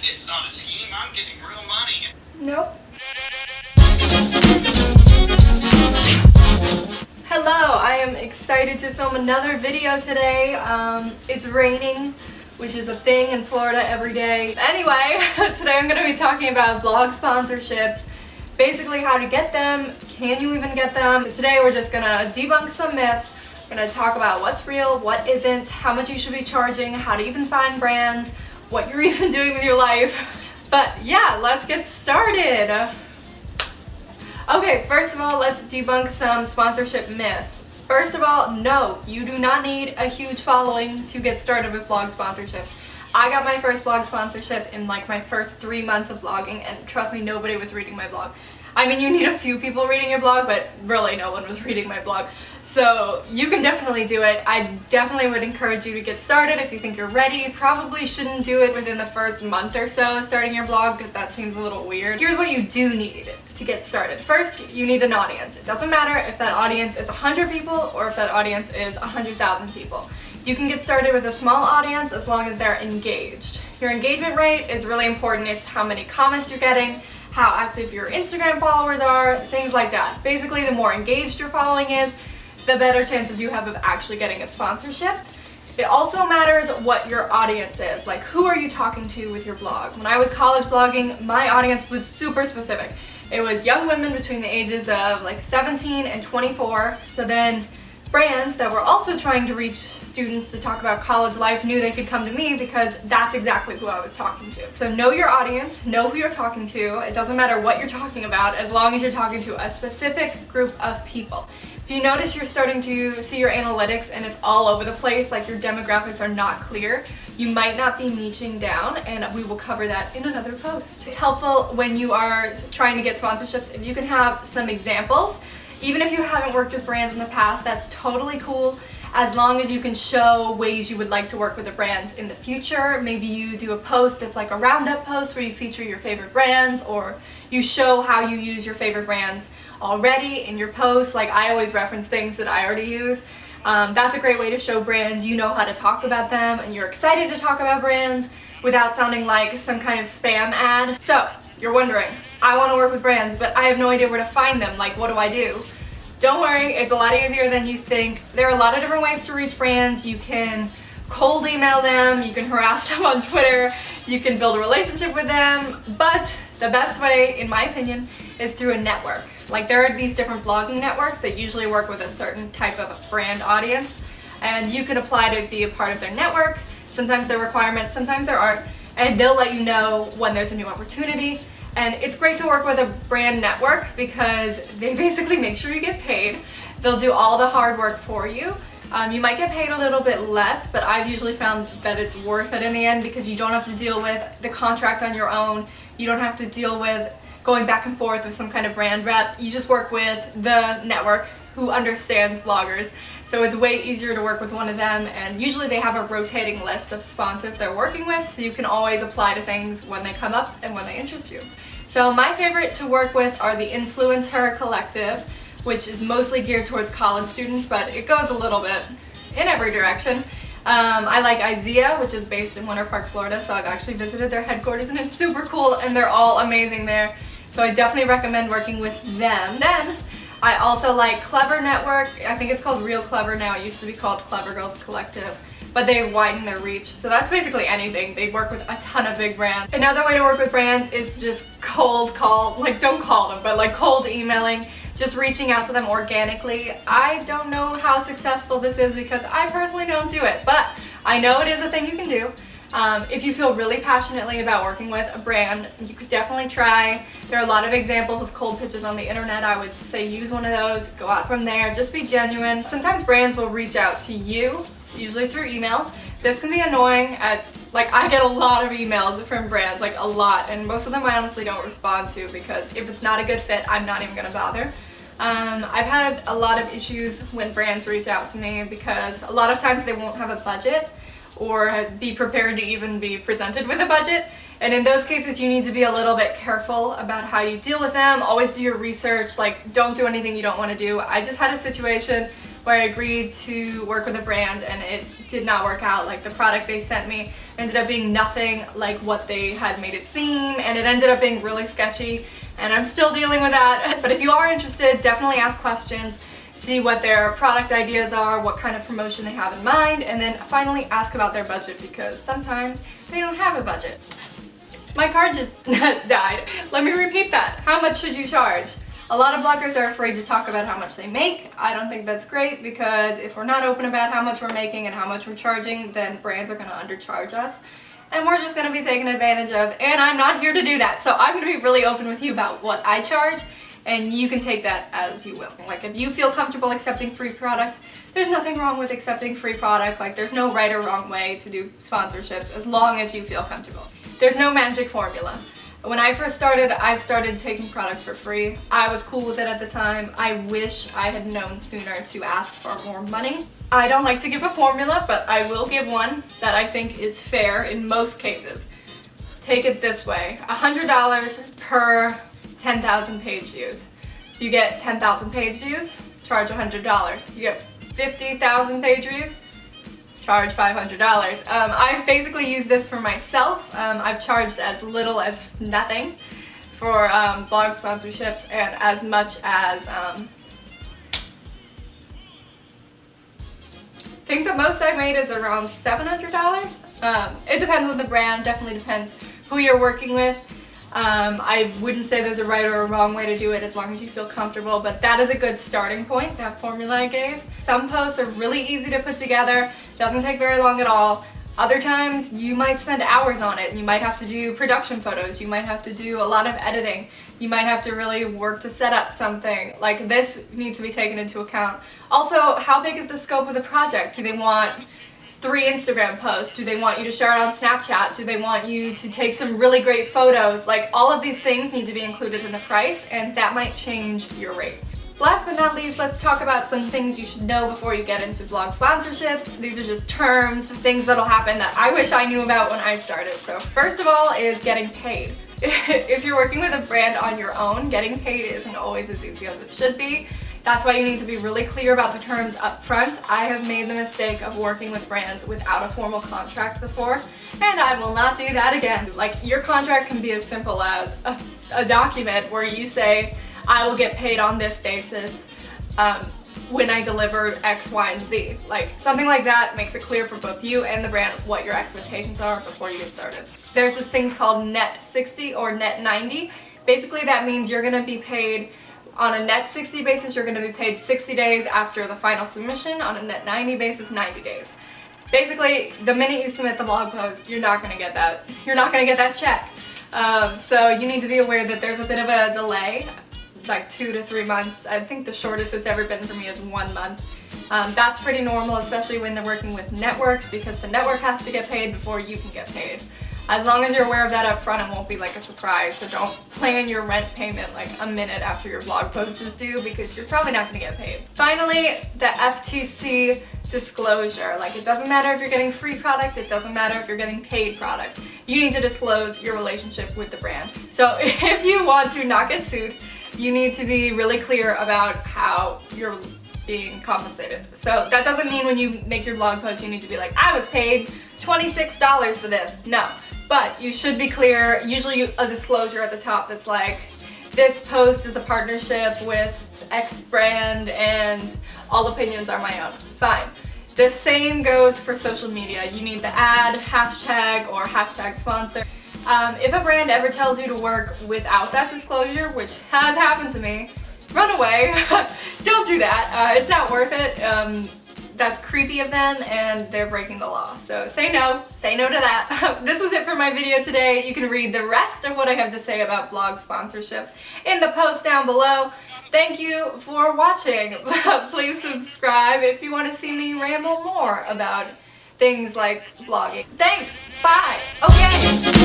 It's not a scheme. I'm getting real money. Nope. Hello, I am excited to film another video today. It's raining, which is a thing in Florida every day. Anyway, today I'm going to be talking about blog sponsorships, basically how to get them, can you even get them. Today we're just going to debunk some myths. We're going to talk about what's real, what isn't, how much you should be charging, how to even find brands, what you're even doing with your life. But yeah, let's get started. Okay, first of all, let's debunk some sponsorship myths. First of all, no, you do not need a huge following to get started with blog sponsorships. I got my first blog sponsorship in like my first 3 months of blogging, and trust me, nobody was reading my blog. I mean, you need a few people reading your blog, but really no one was reading my blog. So you can definitely do it. I definitely would encourage you to get started if you think you're ready. Probably shouldn't do it within the first month or so of starting your blog because that seems a little weird. Here's what you do need to get started. First, you need an audience. It doesn't matter if that audience is 100 people or if that audience is 100,000 people. You can get started with a small audience as long as they're engaged. Your engagement rate is really important. It's how many comments you're getting, how active your Instagram followers are, things like that. Basically, the more engaged your following is, the better chances you have of actually getting a sponsorship. It also matters what your audience is. Like, who are you talking to with your blog? When I was college blogging, my audience was super specific. It was young women between the ages of like 17 and 24. So then brands that were also trying to reach students to talk about college life knew they could come to me because that's exactly who I was talking to. So know your audience, know who you're talking to. It doesn't matter what you're talking about as long as you're talking to a specific group of people. If you notice you're starting to see your analytics and it's all over the place, like your demographics are not clear, you might not be niching down, and we will cover that in another post. It's helpful when you are trying to get sponsorships if you can have some examples. Even if you haven't worked with brands in the past, that's totally cool, as long as you can show ways you would like to work with the brands in the future. Maybe you do a post that's like a roundup post where you feature your favorite brands, or you show how you use your favorite brands already in your post. Like, I always reference things that I already use. That's a great way to show brands you know how to talk about them and you're excited to talk about brands without sounding like some kind of spam ad. So you're wondering, I want to work with brands, but I have no idea where to find them. Like, what do I do? Don't worry, it's a lot easier than you think. There are a lot of different ways to reach brands. You can cold email them, you can harass them on Twitter, you can build a relationship with them, but the best way, in my opinion, is through a network. Like, there are these different blogging networks that usually work with a certain type of brand audience, and you can apply to be a part of their network. Sometimes there are requirements, sometimes there aren't, and they'll let you know when there's a new opportunity. And it's great to work with a brand network because they basically make sure you get paid. They'll do all the hard work for you. You might get paid a little bit less, but I've usually found that it's worth it in the end because you don't have to deal with the contract on your own. You don't have to deal with going back and forth with some kind of brand rep. You just work with the network who understands bloggers. So it's way easier to work with one of them, and usually they have a rotating list of sponsors they're working with, so you can always apply to things when they come up and when they interest you. So my favorite to work with are the Influencer Collective, which is mostly geared towards college students, but it goes a little bit in every direction. I like IZEA, which is based in Winter Park, Florida, so I've actually visited their headquarters and it's super cool and they're all amazing there. So I definitely recommend working with them. Then I also like Clever Network. I think it's called Real Clever now. It used to be called Clever Girls Collective, but they've widened their reach. So that's basically anything. They work with a ton of big brands. Another way to work with brands is just cold call, like don't call them, but like cold emailing, just reaching out to them organically. I don't know how successful this is because I personally don't do it, but I know it is a thing you can do. If you feel really passionately about working with a brand, you could definitely try. There are a lot of examples of cold pitches on the internet. I would say use one of those, go out from there, just be genuine. Sometimes brands will reach out to you, usually through email. This can be annoying. I get a lot of emails from brands, like a lot, and most of them I honestly don't respond to because if it's not a good fit, I'm not even gonna bother. I've had a lot of issues when brands reach out to me because a lot of times they won't have a budget or be prepared to even be presented with a budget. And in those cases, you need to be a little bit careful about how you deal with them. Always do your research, like don't do anything you don't want to do. I just had a situation where I agreed to work with a brand and it did not work out. Like the product they sent me ended up being nothing like what they had made it seem, and it ended up being really sketchy, and I'm still dealing with that. But if you are interested, definitely ask questions, see what their product ideas are, what kind of promotion they have in mind, and then finally ask about their budget, because sometimes they don't have a budget. My card just died. Let me repeat that. How much should you charge? A lot of bloggers are afraid to talk about how much they make. I don't think that's great, because if we're not open about how much we're making and how much we're charging, then brands are going to undercharge us, and we're just going to be taken advantage of, and I'm not here to do that. So I'm going to be really open with you about what I charge, and you can take that as you will. Like if you feel comfortable accepting free product, there's nothing wrong with accepting free product. Like there's no right or wrong way to do sponsorships as long as you feel comfortable. There's no magic formula. When I first started, I started taking product for free. I was cool with it at the time. I wish I had known sooner to ask for more money. I don't like to give a formula, but I will give one that I think is fair in most cases. Take it this way, $100 per 10,000 page views. If you get 10,000 page views, charge $100. You get 50,000 page views, charge $500. I've basically used this for myself. I've charged as little as nothing for blog sponsorships, and as much as I think the most I've made is around $700. It depends on the brand, definitely depends who you're working with. I wouldn't say there's a right or a wrong way to do it as long as you feel comfortable, but that is a good starting point, that formula I gave. Some posts are really easy to put together, doesn't take very long at all. Other times you might spend hours on it, and you might have to do production photos, you might have to do a lot of editing, you might have to really work to set up something. Like this needs to be taken into account. Also, how big is the scope of the project? Do they want 3 Instagram posts? Do they want you to share it on Snapchat? Do they want you to take some really great photos? Like all of these things need to be included in the price, and that might change your rate. Last but not least, let's talk about some things you should know before you get into blog sponsorships. These are just terms, things that'll happen that I wish I knew about when I started. So first of all is getting paid. If you're working with a brand on your own, getting paid isn't always as easy as it should be. That's why you need to be really clear about the terms up front. I have made the mistake of working with brands without a formal contract before, and I will not do that again. Like your contract can be as simple as a document where you say, I will get paid on this basis when I deliver X, Y, and Z. Like something like that makes it clear for both you and the brand what your expectations are before you get started. There's this thing called net 60 or net 90. Basically that means you're gonna be paid on a net 60 basis, you're going to be paid 60 days after the final submission. On a net 90 basis, 90 days. Basically, the minute you submit the blog post, you're not going to get that. You're not going to get that check. So you need to be aware that there's a bit of a delay, like 2 to 3 months. I think the shortest it's ever been for me is 1 month. That's pretty normal, especially when they're working with networks, because the network has to get paid before you can get paid. As long as you're aware of that up front, it won't be like a surprise. So don't plan your rent payment like a minute after your blog post is due, because you're probably not going to get paid. Finally, the FTC disclosure. Like it doesn't matter if you're getting free product, it doesn't matter if you're getting paid product. You need to disclose your relationship with the brand. So if you want to not get sued, you need to be really clear about how you're being compensated. So that doesn't mean when you make your blog post you need to be like, I was paid $26 for this. No. But you should be clear, usually a disclosure at the top that's like, this post is a partnership with X brand and all opinions are my own. Fine. The same goes for social media. You need the ad, hashtag, or hashtag sponsor. If a brand ever tells you to work without that disclosure, which has happened to me, run away. Don't do that. It's not worth it. That's creepy of them, and they're breaking the law. So say no to that. This was it for my video today. You can read the rest of what I have to say about blog sponsorships in the post down below. Thank you for watching. Please subscribe if you want to see me ramble more about things like blogging. Thanks, bye. Okay.